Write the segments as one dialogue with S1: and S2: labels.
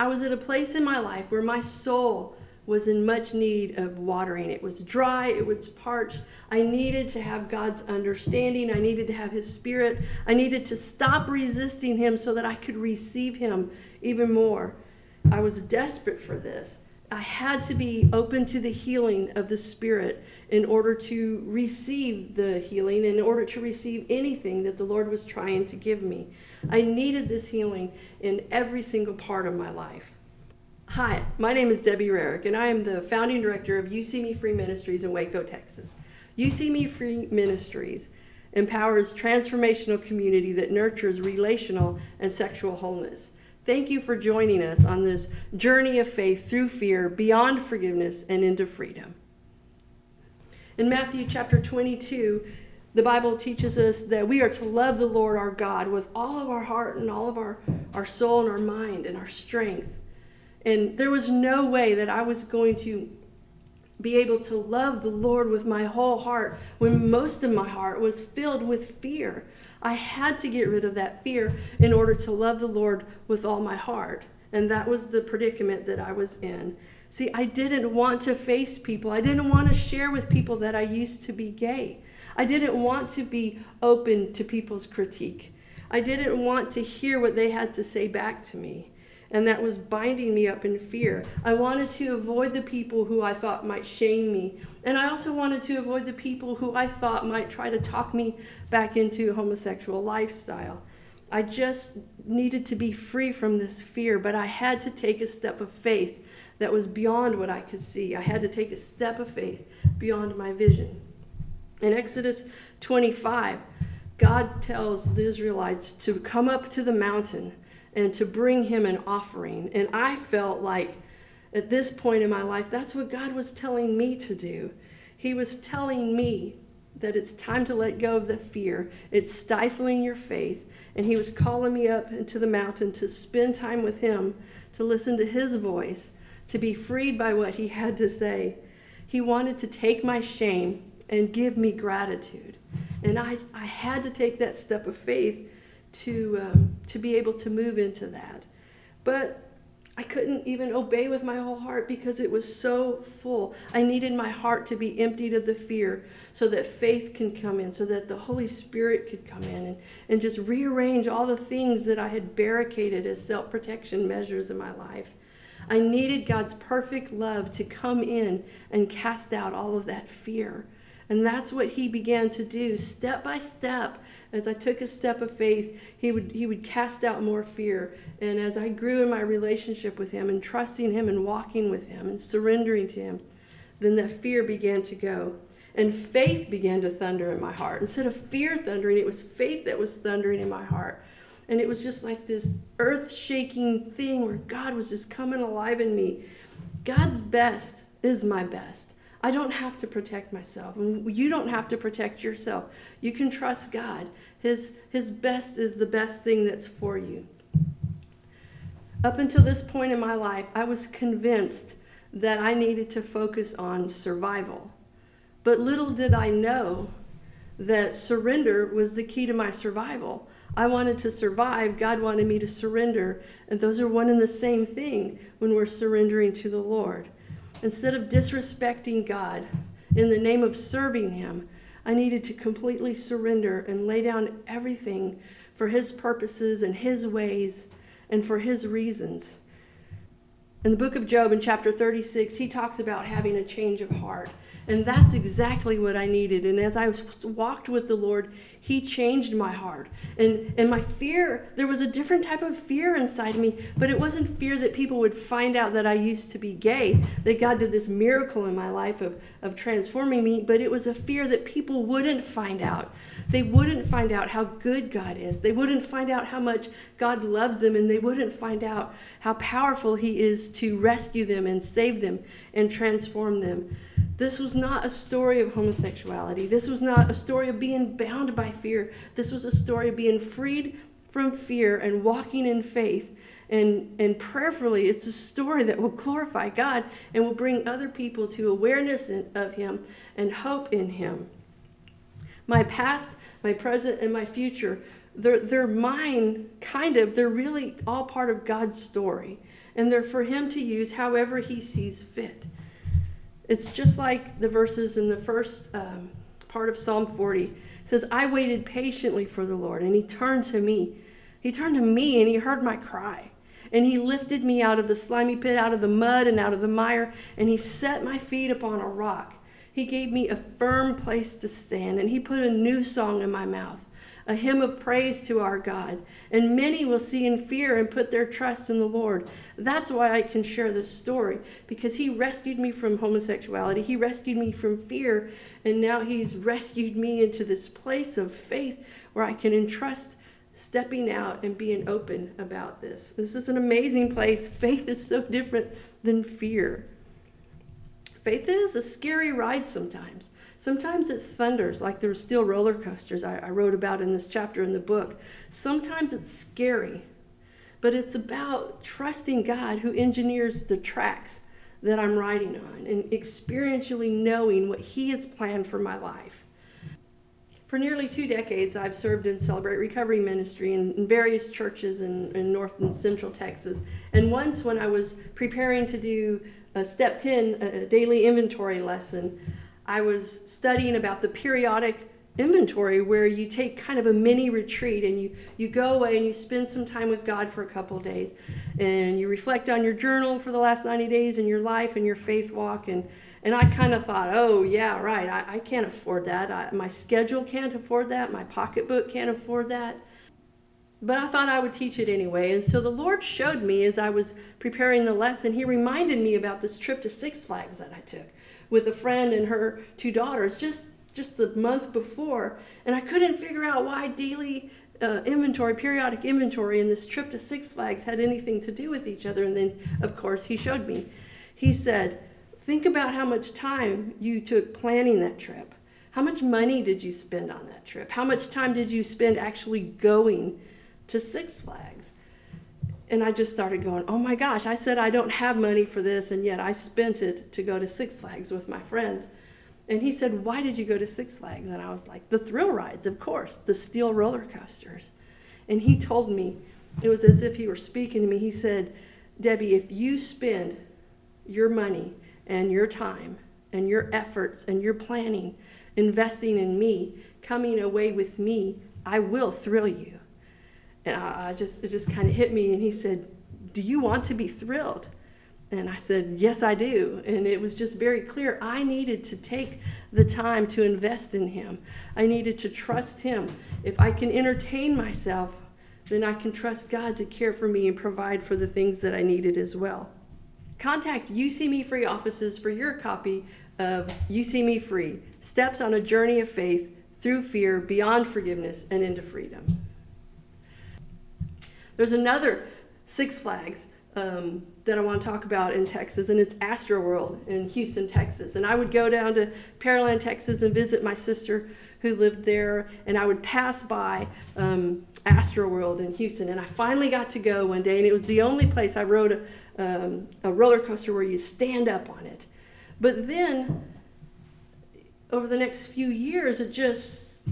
S1: I was at a place in my life where my soul was in much need of watering. It was dry, it was parched. I needed to have God's understanding. I needed to have his spirit. I needed to stop resisting him so that I could receive him even more. I was desperate for this. I had to be open to the healing of the Spirit in order to receive the healing, in order to receive anything that the Lord was trying to give me. I needed this healing in every single part of my life. Hi, my name is Debbie Rarick, and I am the founding director of You See Me Free Ministries in Waco, Texas. You See Me Free Ministries empowers transformational community that nurtures relational and sexual wholeness. Thank you for joining us on this journey of faith through fear, beyond forgiveness, and into freedom. In Matthew chapter 22, the Bible teaches us that we are to love the Lord our God with all of our heart and all of our soul and our mind and our strength. And there was no way that I was going to be able to love the Lord with my whole heart when most of my heart was filled with fear. I had to get rid of that fear in order to love the Lord with all my heart. And that was the predicament that I was in. See, I didn't want to face people. I didn't want to share with people that I used to be gay. I didn't want to be open to people's critique. I didn't want to hear what they had to say back to me. And that was binding me up in fear. I wanted to avoid the people who I thought might shame me. And I also wanted to avoid the people who I thought might try to talk me back into a homosexual lifestyle. I just needed to be free from this fear, but I had to take a step of faith that was beyond what I could see. I had to take a step of faith beyond my vision. In Exodus 25, God tells the Israelites to come up to the mountain and to bring him an offering. And I felt like at this point in my life, that's what God was telling me to do. He was telling me that it's time to let go of the fear. It's stifling your faith. And he was calling me up into the mountain to spend time with him, to listen to his voice, to be freed by what he had to say. He wanted to take my shame and give me gratitude. And I had to take that step of faith to be able to move into that. But I couldn't even obey with my whole heart because it was so full. I needed my heart to be emptied of the fear so that faith can come in, so that the Holy Spirit could come in and just rearrange all the things that I had barricaded as self-protection measures in my life. I needed God's perfect love to come in and cast out all of that fear. And that's what he began to do step by step. As I took a step of faith, he would cast out more fear. And as I grew in my relationship with him and trusting him and walking with him and surrendering to him, then that fear began to go. And faith began to thunder in my heart. Instead of fear thundering, it was faith that was thundering in my heart. And it was just like this earth-shaking thing where God was just coming alive in me. God's best is my best. I don't have to protect myself, and you don't have to protect yourself. You can trust God. His best is the best thing that's for you. Up until this point in my life, I was convinced that I needed to focus on survival. But little did I know that surrender was the key to my survival. I wanted to survive. God wanted me to surrender. And those are one and the same thing when we're surrendering to the Lord. Instead of disrespecting God in the name of serving him, I needed to completely surrender and lay down everything for his purposes and his ways and for his reasons. In the book of Job, in chapter 36, he talks about having a change of heart. And that's exactly what I needed. And as I walked with the Lord, he changed my heart. And my fear, there was a different type of fear inside me, but it wasn't fear that people would find out that I used to be gay, that God did this miracle in my life of transforming me, but it was a fear that people wouldn't find out. They wouldn't find out how good God is. They wouldn't find out how much God loves them, and they wouldn't find out how powerful he is to rescue them and save them and transform them. This was not a story of homosexuality. This was not a story of being bound by fear. This was a story of being freed from fear and walking in faith. And prayerfully, it's a story that will glorify God and will bring other people to awareness of him and hope in him. My past, my present, and my future, they're mine, kind of. They're really all part of God's story. and they're for him to use however he sees fit. It's just like the verses in the first part of Psalm 40. It says, I waited patiently for the Lord, and he turned to me. He turned to me, and he heard my cry. And he lifted me out of the slimy pit, out of the mud and out of the mire, and he set my feet upon a rock. He gave me a firm place to stand, and he put a new song in my mouth, a hymn of praise to our God. And many will see and fear and put their trust in the Lord. That's why I can share this story, because he rescued me from homosexuality. He rescued me from fear, and now he's rescued me into this place of faith where I can entrust stepping out and being open about this. This is an amazing place. Faith is so different than fear. Faith is a scary ride sometimes. Sometimes it thunders like there's steel roller coasters I wrote about in this chapter in the book. Sometimes it's scary, but it's about trusting God who engineers the tracks that I'm riding on and experientially knowing what he has planned for my life. For nearly 2 decades, I've served in Celebrate Recovery Ministry in various churches in North and Central Texas. And once when I was preparing to do a Step 10, a daily inventory lesson, I was studying about the periodic inventory where you take kind of a mini retreat and you go away and you spend some time with God for a couple of days. And you reflect on your journal for the last 90 days in your life and your faith walk. And I kind of thought, oh, yeah, right, I can't afford that. My schedule can't afford that. My pocketbook can't afford that. But I thought I would teach it anyway. And so the Lord showed me as I was preparing the lesson, he reminded me about this trip to Six Flags that I took with a friend and her 2 daughters just the month before. And I couldn't figure out why daily periodic inventory, and this trip to Six Flags had anything to do with each other. And then, of course, he showed me. He said, think about how much time you took planning that trip. How much money did you spend on that trip? How much time did you spend actually going to Six Flags? And I just started going, oh my gosh, I said I don't have money for this, and yet I spent it to go to Six Flags with my friends. And he said, why did you go to Six Flags? And I was like, the thrill rides, of course, the steel roller coasters. And he told me, it was as if he were speaking to me. He said, Debbie, if you spend your money and your time and your efforts and your planning investing in me, coming away with me, I will thrill you. And it just kind of hit me. And he said, do you want to be thrilled? And I said, yes, I do. And it was just very clear. I needed to take the time to invest in him. I needed to trust him. If I can entertain myself, then I can trust God to care for me and provide for the things that I needed as well. Contact You See Me Free offices for your copy of You See Me Free, Steps on a Journey of Faith Through Fear, Beyond Forgiveness, and Into Freedom. There's another Six Flags that I want to talk about in Texas, and it's Astroworld in Houston, Texas. And I would go down to Pearland, Texas, and visit my sister who lived there, and I would pass by Astroworld in Houston. And I finally got to go one day, and it was the only place I rode a roller coaster where you stand up on it. But then over the next few years, it just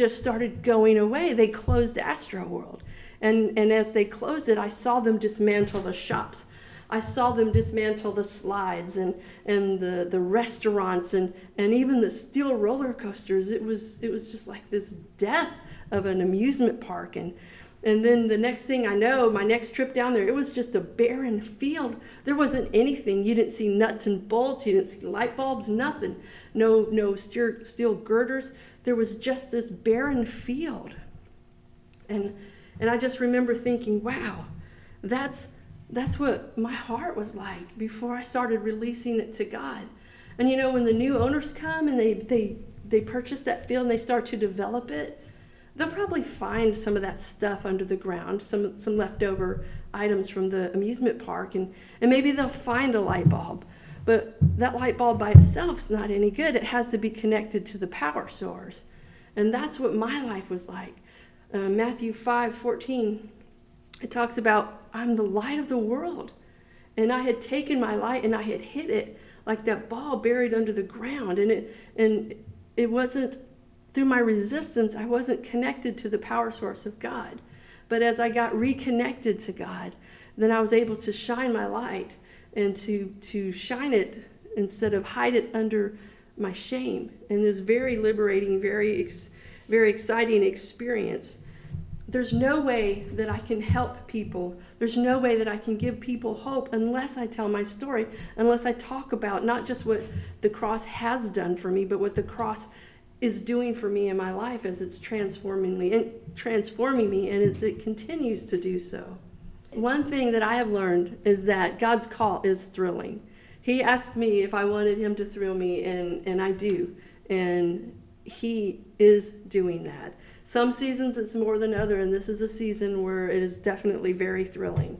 S1: started going away. They closed Astroworld. And as they closed it, I saw them dismantle the shops. I saw them dismantle the slides and the restaurants and even the steel roller coasters. It was just like this death of an amusement park. And then the next thing I know, my next trip down there, it was just a barren field. There wasn't anything. You didn't see nuts and bolts. You didn't see light bulbs, nothing. No steel girders. There was just this barren field. And I just remember thinking, wow, that's what my heart was like before I started releasing it to God. And you know, when the new owners come and they purchase that field and they start to develop it, they'll probably find some of that stuff under the ground, some leftover items from the amusement park, and maybe they'll find a light bulb. But that light bulb by itself is not any good. It has to be connected to the power source. And that's what my life was like. Matthew 5:14, it talks about, I'm the light of the world. And I had taken my light and I had hid it like that ball buried under the ground. And it wasn't through my resistance, I wasn't connected to the power source of God. But as I got reconnected to God, then I was able to shine my light and to shine it instead of hide it under my shame. And this very liberating, very exciting experience. There's no way that I can help people. There's no way that I can give people hope unless I tell my story, unless I talk about not just what the cross has done for me, but what the cross is doing for me in my life as it's transforming me, and as it continues to do so. One thing that I have learned is that God's call is thrilling. He asked me if I wanted him to thrill me, and I do. And he is doing that. Some seasons it's more than other, and this is a season where it is definitely very thrilling.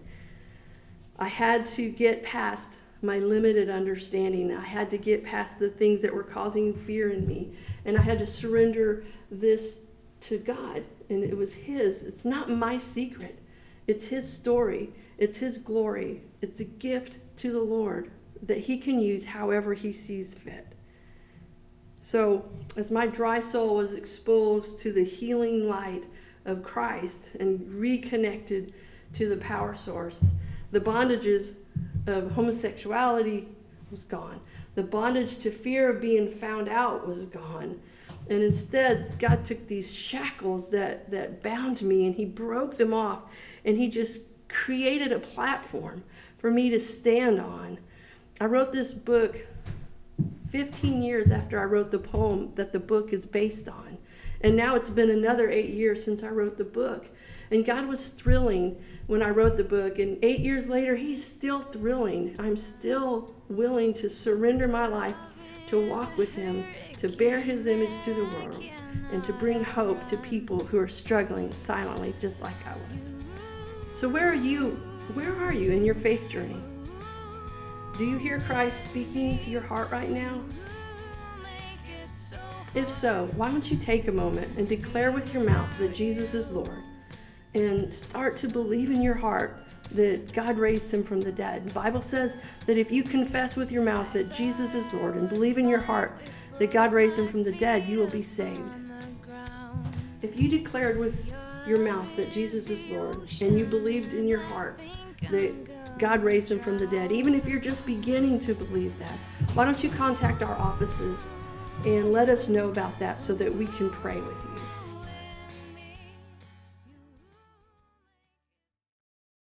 S1: I had to get past my limited understanding. I had to get past the things that were causing fear in me, and I had to surrender this to God, and it was his. It's not my secret. It's his story. It's his glory. It's a gift to the Lord that he can use however he sees fit. So as my dry soul was exposed to the healing light of Christ and reconnected to the power source, the bondages of homosexuality was gone. The bondage to fear of being found out was gone. And instead, God took these shackles that bound me, and he broke them off, and he just created a platform for me to stand on. I wrote this book 15 years after I wrote the poem that the book is based on. And now it's been another 8 years since I wrote the book. And God was thrilling when I wrote the book. And 8 years later, he's still thrilling. I'm still willing to surrender my life to walk with him, to bear his image to the world, and to bring hope to people who are struggling silently just like I was. So where are you? Where are you in your faith journey? Do you hear Christ speaking to your heart right now? If so, why don't you take a moment and declare with your mouth that Jesus is Lord, and start to believe in your heart that God raised him from the dead. The Bible says that if you confess with your mouth that Jesus is Lord and believe in your heart that God raised him from the dead, you will be saved. If you declared with your mouth that Jesus is Lord and you believed in your heart that God raised him from the dead, even if you're just beginning to believe that, why don't you contact our offices and let us know about that so that we can pray with you.